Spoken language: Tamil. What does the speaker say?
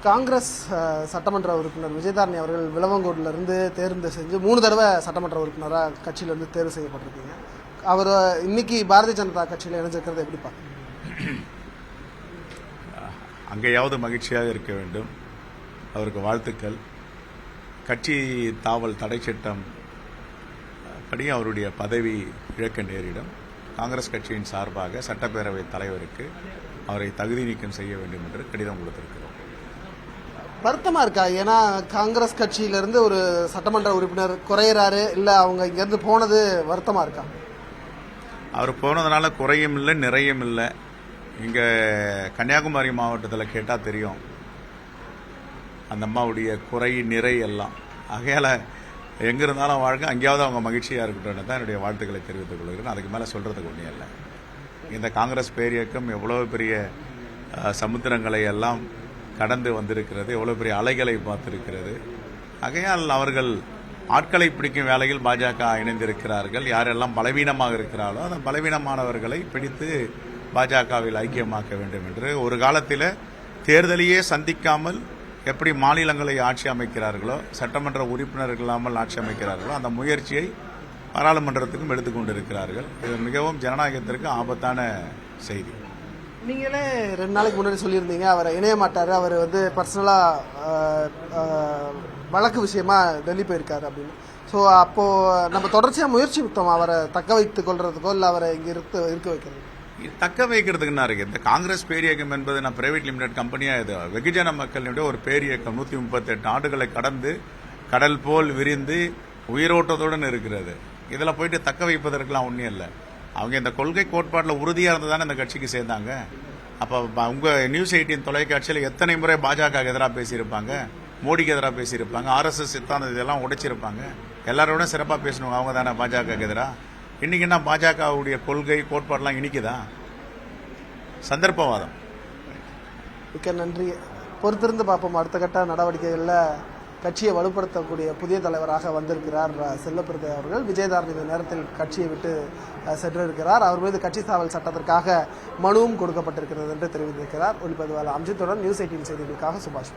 காங்கிரஸ் சட்டமன்ற உறுப்பினர் விஜயதாரணி அவர்கள் விளவங்கோட்டிலிருந்து தேர்ந்து செஞ்சு 3 தடவை சட்டமன்ற உறுப்பினராக கட்சியிலிருந்து தேர்வு செய்யப்பட்டிருக்கீங்க. அவர் இன்னைக்கு பாரதிய ஜனதா கட்சியில் இணைஞ்சிருக்கிறது எப்படி பார்க்குறீங்க? அங்கேயாவது மகிழ்ச்சியாக இருக்க வேண்டும். அவருக்கு வாழ்த்துக்கள். கட்சி தாவல் தடை சட்டம் படி அவருடைய பதவி இழக்க நேரிடும். காங்கிரஸ் கட்சியின் சார்பாக சட்டப்பேரவை தலைவருக்கு அவரை தகுதி நீக்கம் செய்ய வேண்டும் என்று கடிதம் கொடுத்திருக்கிறோம். வருத்தமா இருக்கா? ஏன்னா காங்கிரஸ் கட்சியிலிருந்து ஒரு சட்டமன்ற உறுப்பினர் குறையிறாரு, இல்லை அவங்க இங்கேருந்து போனது வருத்தமா இருக்கா? அவர் போனதுனால குறையும் இல்லை, நிறையும் இல்லை. இங்கே கன்னியாகுமரி மாவட்டத்தில் கேட்டால் தெரியும் அந்த அம்மாவுடைய குறை நிறை எல்லாம். ஆகையால் எங்கே இருந்தாலும் வாழ்க்கை அங்கேயாவது அவங்க மகிழ்ச்சியாக இருக்கட்டும் தான் என்னுடைய வாழ்த்துக்களை தெரிவித்துக் கொள்கிறேன். அதுக்கு மேலே சொல்கிறதுக்கு ஒன்றும் இல்லை. இந்த காங்கிரஸ் பேரியக்கம் எவ்வளோ பெரிய சமுத்திரங்களை எல்லாம் கடந்து வந்திருக்கிறது, எவ்வளோ பெரிய அலைகளை பார்த்திருக்கிறது. ஆகையால் அவர்கள் ஆட்களை பிடிக்கும் வேலையில் பாஜக இணைந்திருக்கிறார்கள். யாரெல்லாம் பலவீனமாக இருக்கிறார்களோ அந்த பலவீனமானவர்களை பிடித்து பாஜகவில் ஐக்கியமாக்க வேண்டும் என்று ஒரு காலத்தில் தேர்தலையே சந்திக்காமல் எப்படி மாநிலங்களை ஆட்சி அமைக்கிறார்களோ, சட்டமன்ற உறுப்பினர்கள் இல்லாமல் ஆட்சி அமைக்கிறார்களோ, அந்த முயற்சியை பாராளுமன்றத்துக்கும் எடுத்துக்கொண்டிருக்கிறார்கள். இது மிகவும் ஜனநாயகத்திற்கு ஆபத்தான செய்தி. நீங்களே 2 நாளைக்கு முன்னாடி சொல்லியிருந்தீங்க அவரை இணைய மாட்டார், அவர் பர்சனலாக வழக்கு விஷயமா டெல்லி போயிருக்காரு அப்படின்னு. ஸோ அப்போது நம்ம தொடர்ச்சியாக முயற்சி விட்டோம் அவரை தக்க வைத்துக் கொள்றதுக்கோ இல்லை அவரை இங்கே இருக்க வைக்கிறது. தக்க வைக்கிறதுக்குன்னா இருக்கு. இந்த காங்கிரஸ் பேரியக்கம் என்பது நான் பிரைவேட் லிமிடெட் கம்பெனியாக இது வெகுஜன மக்களுடைய ஒரு பேரியக்கம். 138 ஆண்டுகளை கடந்து கடல் போல் விரிந்து உயிரோட்டத்துடன் இருக்கிறது. இதில் போயிட்டு தக்க வைப்பதற்கெல்லாம் ஒன்றும் இல்லை. அவங்க இந்த கொள்கை கோட்பாட்டில் உறுதியாக இருந்து தானே இந்த கட்சிக்கு சேர்ந்தாங்க. அப்போ உங்கள் நியூஸ் 18 தொலைக்காட்சியில் எத்தனை முறை பாஜக எதிராக பேசியிருப்பாங்க, மோடிக்கு எதிராக பேசியிருப்பாங்க, RSS சித்தாந்தம் இதெல்லாம் உடைச்சிருப்பாங்க. எல்லாரோட சிறப்பாக பேசணும் அவங்க தானே பாஜக எதிராக. இன்னைக்கு என்ன பாஜகவுடைய கொள்கை கோட்பாடெல்லாம் இனிக்குதா? சந்தர்ப்பவாதம். மிக்க நன்றி. பொறுத்திருந்து பார்ப்போம். அடுத்த கட்ட நடவடிக்கைகளில் கட்சியை வலுப்படுத்தக்கூடிய புதிய தலைவராக வந்திருக்கிறார் செல்லப்பிரதை அவர்கள். விஜயதாரணி இந்த நேரத்தில் கட்சியை விட்டு சென்றிருக்கிறார். அவர் மீது கட்சி தாவல் சட்டத்திற்காக மனுவும் கொடுக்கப்பட்டிருக்கிறது என்று தெரிவித்திருக்கிறார். ஒளிப்பதிவாளர் அம்ஜித்துடன் நியூஸ் 18 செய்திகளுக்காக சுபாஷ்.